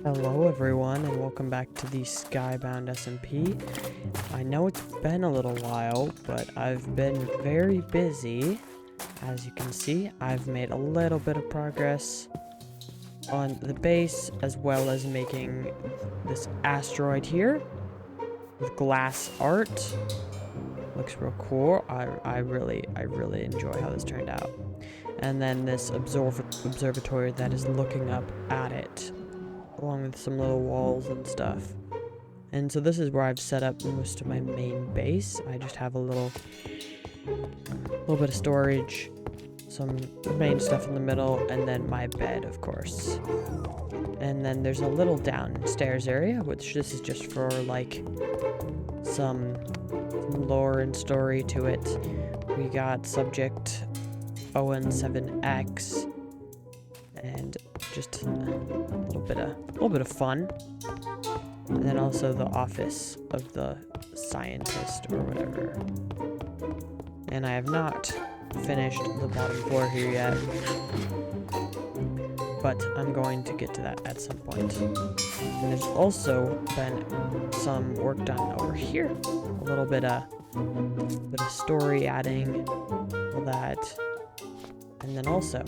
Hello everyone and welcome back to the Skybound SMP. I know it's been a little while, but I've been very busy. As you can see, I've made a little bit of progress on the base, as well as making this asteroid here with glass art. Looks real cool. I really enjoy how this turned out. And then this observatory that is looking up at it, along with some little walls and stuff. And so this is where I've set up most of my main base. I just have a little bit of storage, some main stuff in the middle, and then my bed, of course. And then there's a little downstairs area, which this is just for like some lore and story to it. We got subject ON7X and just a little bit of fun, and then also the office of the scientist or whatever. And I have not finished the bottom floor here yet, but I'm going to get to that at some point. And there's also been some work done over here, a little bit of story adding, all that. And then also,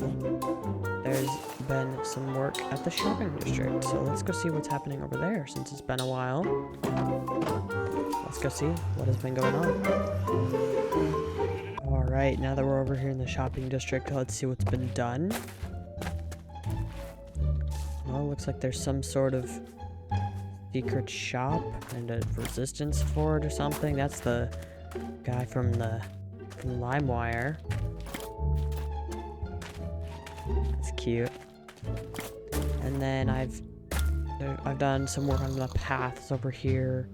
there's been some work at the shopping district. So let's go see what's happening over there since it's been a while. Let's go see what has been going on. Alright, now that we're over here in the shopping district, let's see what's been done. Well, looks like there's some sort of secret shop and a resistance for it or something. That's the guy from LimeWire. It's cute. And then I've done some work on the paths over here.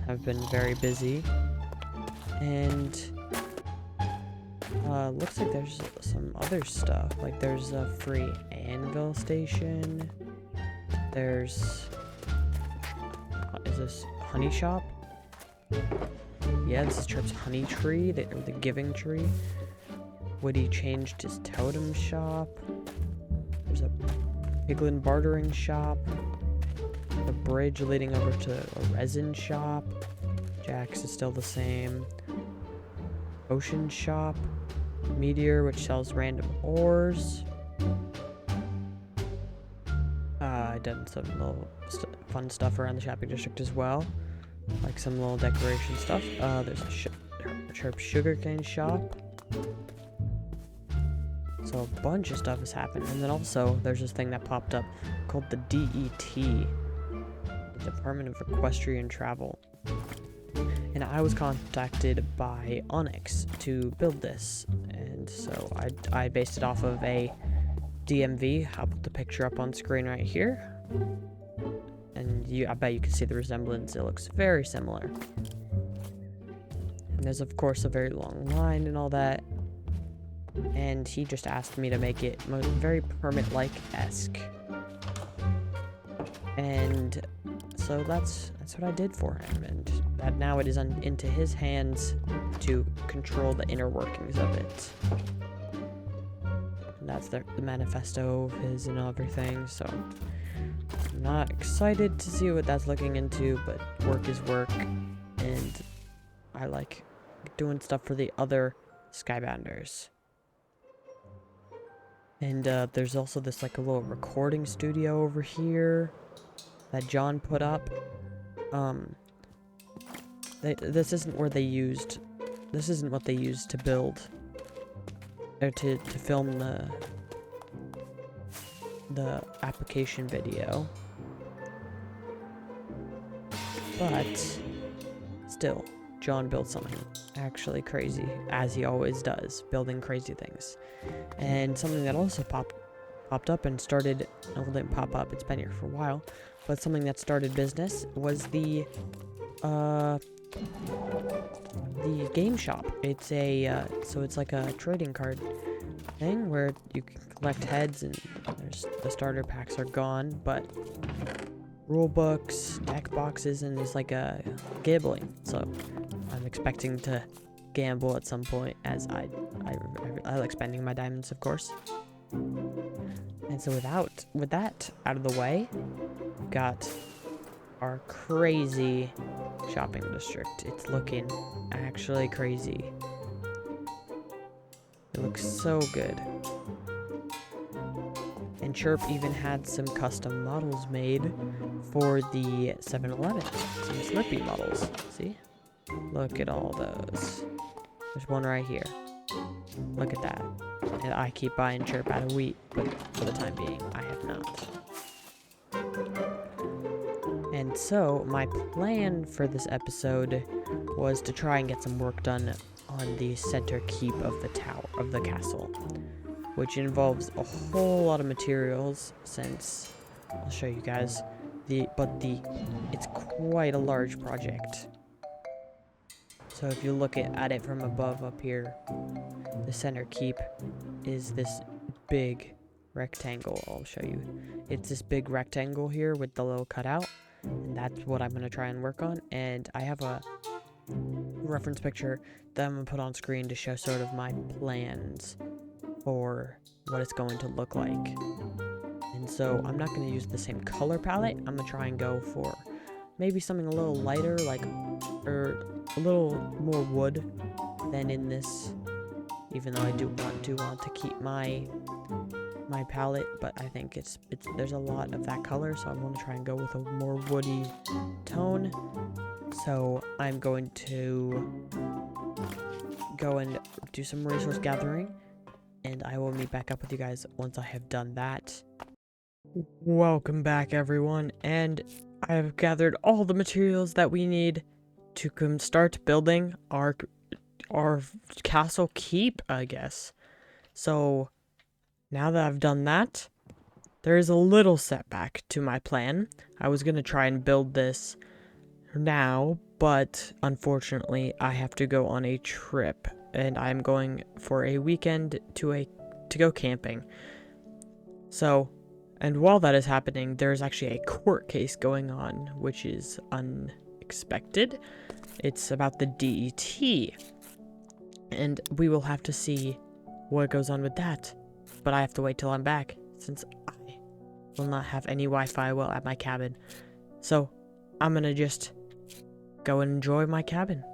I've been very busy. And looks like there's some other stuff. Like there's a free anvil station. There's is this honey shop? Yeah, this is Trip's honey tree, the giving tree. Woody changed his totem shop. There's a piglin bartering shop. The bridge leading over to a resin shop. Jack's is still the same. Ocean shop. Meteor, which sells random ores. I did some little fun stuff around the shopping district as well. Like some little decoration stuff. There's a Sharp sugarcane shop. So a bunch of stuff has happened. And then also, there's this thing that popped up called the DET, the Department of Equestrian Travel. And I was contacted by Onyx to build this. And so I based it off of a DMV. I'll put the picture up on screen right here. And I bet you can see the resemblance. It looks very similar. And there's, of course, a very long line and all that. And he just asked me to make it very Permit-like-esque. And so that's what I did for him, and that now it is into his hands to control the inner workings of it. And that's the manifesto of his and everything, so I'm not excited to see what that's looking into, but work is work, and I like doing stuff for the other Skybounders. And there's also this like a little recording studio over here that John put up. This isn't what they used to build or to film the application video. But still, John built something actually crazy, as he always does, building crazy things. And something that also popped up and started, well, it didn't pop up, it's been here for a while, but something that started business was the game shop. It's so it's like a trading card thing where you can collect heads, and the starter packs are gone, but rule books, deck boxes, and there's like a gambling. So I'm expecting to gamble at some point, as I like spending my diamonds, of course. And so with that out of the way, we've got our crazy shopping district. It's looking actually crazy. It looks so good. And Chirp even had some custom models made for the 7-Eleven. Some Slurpee models. See? Look at all those. There's one right here. Look at that. And I keep buying Chirp out of wheat, but for the time being, I have not. And so, my plan for this episode was to try and get some work done on the center keep of the tower, of the castle. Which involves a whole lot of materials, since, I'll show you guys, it's quite a large project. So if you look at it from above up here, the center keep is this big rectangle. I'll show you. It's this big rectangle here with the little cutout, and that's what I'm going to try and work on. And I have a reference picture that I'm going to put on screen to show sort of my plans for what it's going to look like. And so I'm not going to use the same color palette. I'm going to try and go for maybe something a little lighter, or a little more wood than in this, even though I do want to keep my palette, but I think there's a lot of that color, so I want to try and go with a more woody tone. So I'm going to go and do some resource gathering, and I will meet back up with you guys once I have done that. Welcome back, everyone, and I have gathered all the materials that we need to start building our castle keep, I guess. So now that I've done that, there is a little setback to my plan. I was going to try and build this now, but unfortunately I have to go on a trip, and I'm going for a weekend to go camping. So, and while that is happening, there's actually a court case going on, which is unexpected. It's about the DET, and we will have to see what goes on with that. But I have to wait till I'm back, since I will not have any Wi-Fi while at my cabin. So, I'm gonna just go and enjoy my cabin.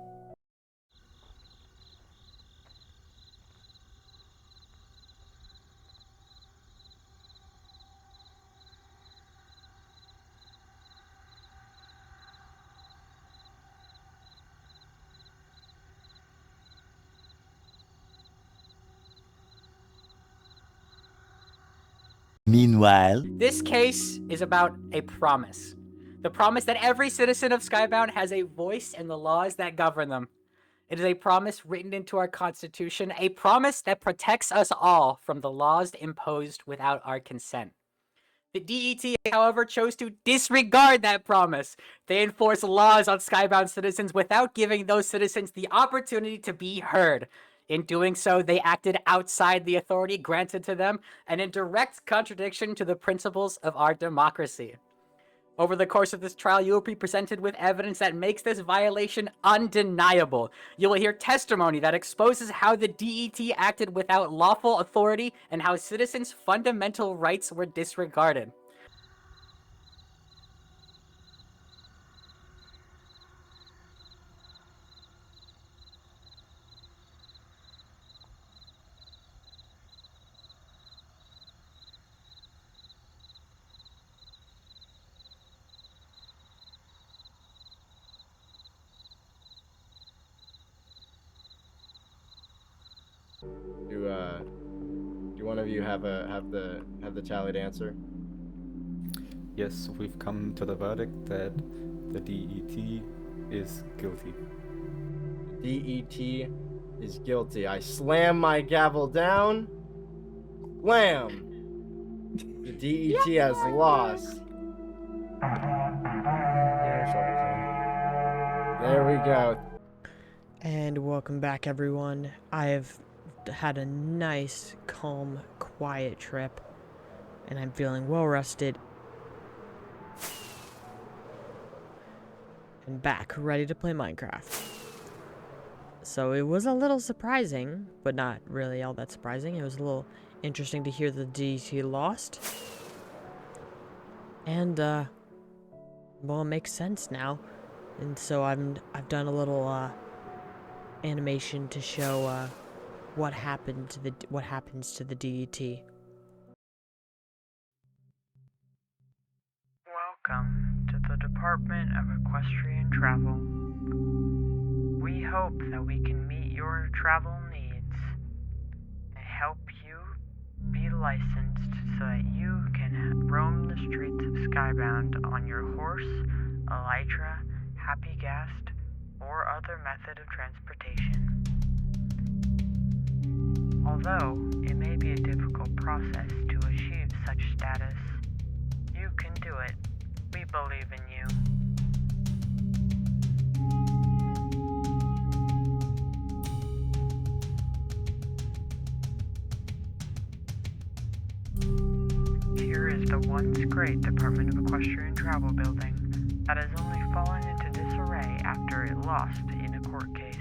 Meanwhile, this case is about a promise. The promise that every citizen of Skybound has a voice in the laws that govern them. It is a promise written into our Constitution, a promise that protects us all from the laws imposed without our consent. The DET, however, chose to disregard that promise. They enforce laws on Skybound citizens without giving those citizens the opportunity to be heard. In doing so, they acted outside the authority granted to them and in direct contradiction to the principles of our democracy. Over the course of this trial, you will be presented with evidence that makes this violation undeniable. You will hear testimony that exposes how the DET acted without lawful authority and how citizens' fundamental rights were disregarded. Do one of you have the tallied answer? Yes, we've come to the verdict that the DET is guilty. DET is guilty. I slam my gavel down. Wham! The DET has lost. There we go. And welcome back, everyone. I have had a nice, calm, quiet trip, and I'm feeling well rested and back, ready to play Minecraft. So it was a little surprising, but not really all that surprising. It was a little interesting to hear the DT lost. And, well, it makes sense now. And so I've done a little, animation to show, what happens to the DET. Welcome to the Department of Equestrian Travel. We hope that we can meet your travel needs and help you be licensed so that you can roam the streets of Skybound on your horse, elytra, happy gast, or other method of transportation. Although it may be a difficult process to achieve such status, you can do it. We believe in you. Here is the once great Department of Equestrian Travel building that has only fallen into disarray after it lost in a court case.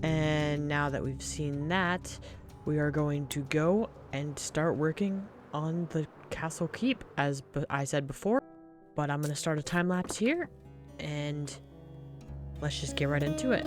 And now that we've seen that, we are going to go and start working on the castle keep, as I said before. But I'm going to start a time lapse here, and let's just get right into it.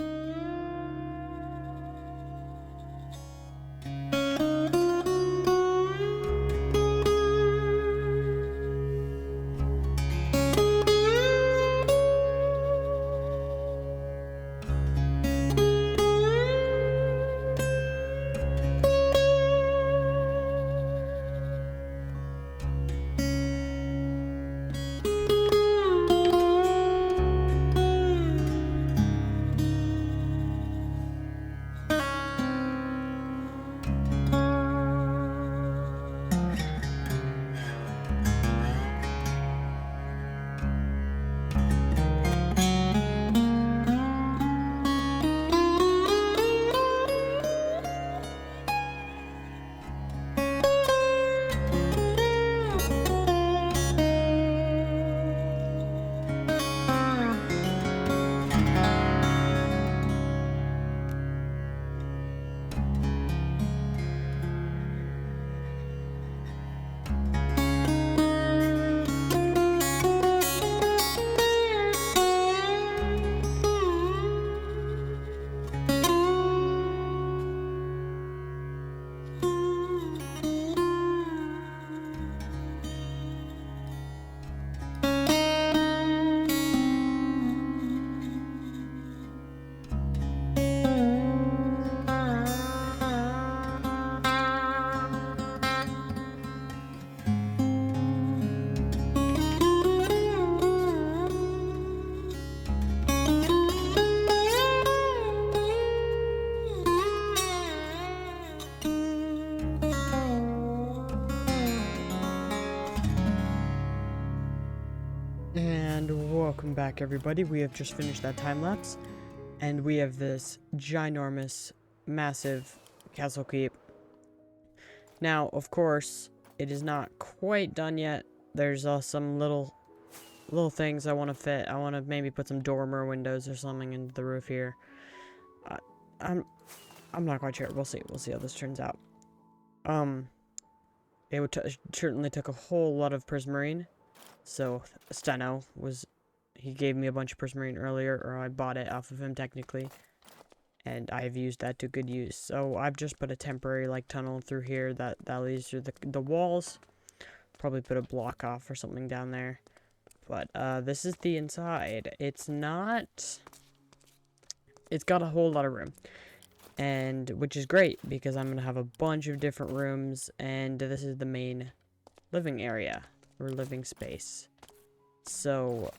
And welcome back, everybody. We have just finished that time lapse, and we have this ginormous, massive castle keep. Now, of course, it is not quite done yet. There's some little things I want to fit. I want to maybe put some dormer windows or something into the roof here. I'm not quite sure. We'll see. We'll see how this turns out. It certainly took a whole lot of prismarine. So Steno he gave me a bunch of prismarine earlier, or I bought it off of him technically, and I've used that to good use. So I've just put a temporary tunnel through here that leads through the walls. Probably put a block off or something down there. But this is the inside. It's got a whole lot of room, and which is great because I'm gonna have a bunch of different rooms, and this is the main living area. Or living space. So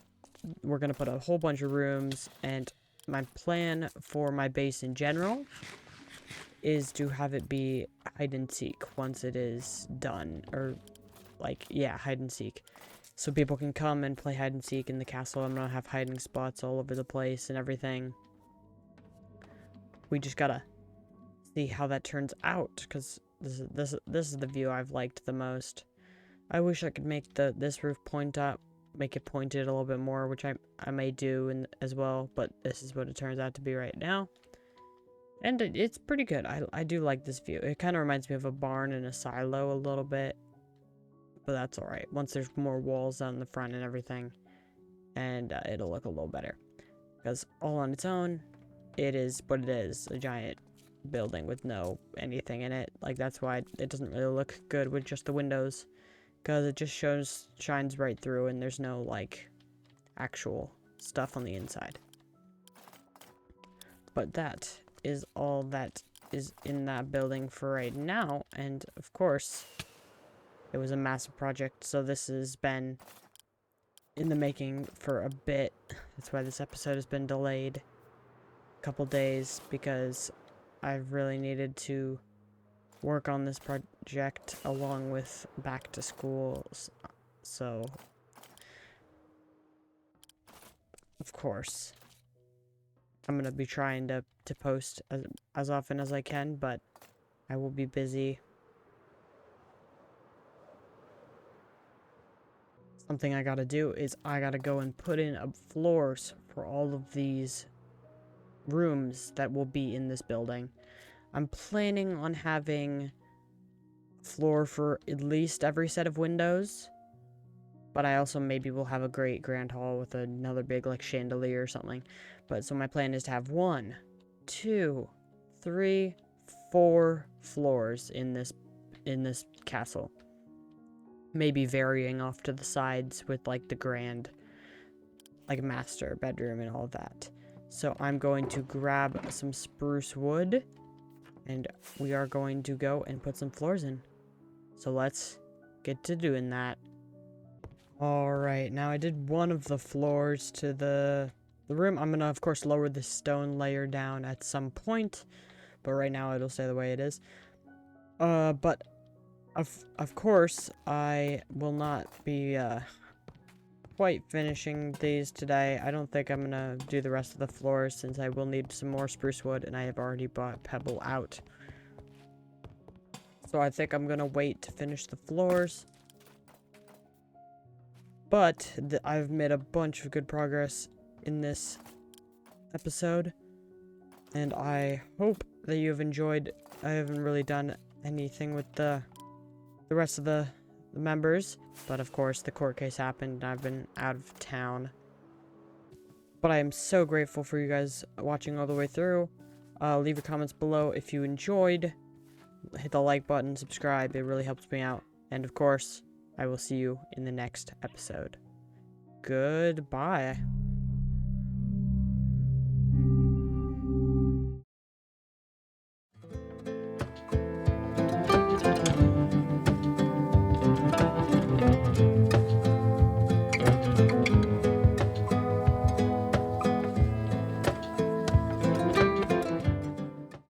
we're gonna put a whole bunch of rooms, and my plan for my base in general is to have it be hide and seek once it is done, or hide and seek, so people can come and play hide and seek in the castle. I'm gonna have hiding spots all over the place and everything. We just gotta see how that turns out, because this is the view I've liked the most. I wish I could make this roof point up, make it pointed a little bit more, which I may do as well, but this is what it turns out to be right now. And it's pretty good. I do like this view. It kind of reminds me of a barn and a silo a little bit. But that's alright. Once there's more walls on the front and everything. And it'll look a little better. Because all on its own, it is what it is. A giant building with no anything in it. Like, that's why it doesn't really look good with just the windows. Because it just shines right through and there's no, like, actual stuff on the inside. But that is all that is in that building for right now. And, of course, it was a massive project. So this has been in the making for a bit. That's why this episode has been delayed a couple days. Because I've really needed to work on this project along with back to school. So, of course, I'm going to be trying to post as often as I can, but I will be busy. Something I got to do is I got to go and put in floors for all of these rooms that will be in this building. I'm planning on having floor for at least every set of windows. But I also maybe will have a great grand hall with another big, like, chandelier or something. But so my plan is to have 1, 2, 3, 4 floors in this castle. Maybe varying off to the sides with, like, the grand, like, master bedroom and all of that. So I'm going to grab some spruce wood. And we are going to go and put some floors in. So let's get to doing that. Alright, now I did one of the floors to the room. I'm gonna, of course, lower the stone layer down at some point. But right now it'll stay the way it is. But, of course, I will not be, quite finishing these today. I don't think I'm gonna do the rest of the floors since I will need some more spruce wood and I have already bought pebble out. So I think I'm gonna wait to finish the floors. But I've made a bunch of good progress in this episode. And I hope that you've enjoyed. I haven't really done anything with the rest of the members. But of course, the court case happened and I've been out of town. But I am so grateful for you guys watching all the way through. Leave your comments below if you enjoyed. Hit the like button, subscribe. It really helps me out. And of course, I will see you in the next episode. Goodbye.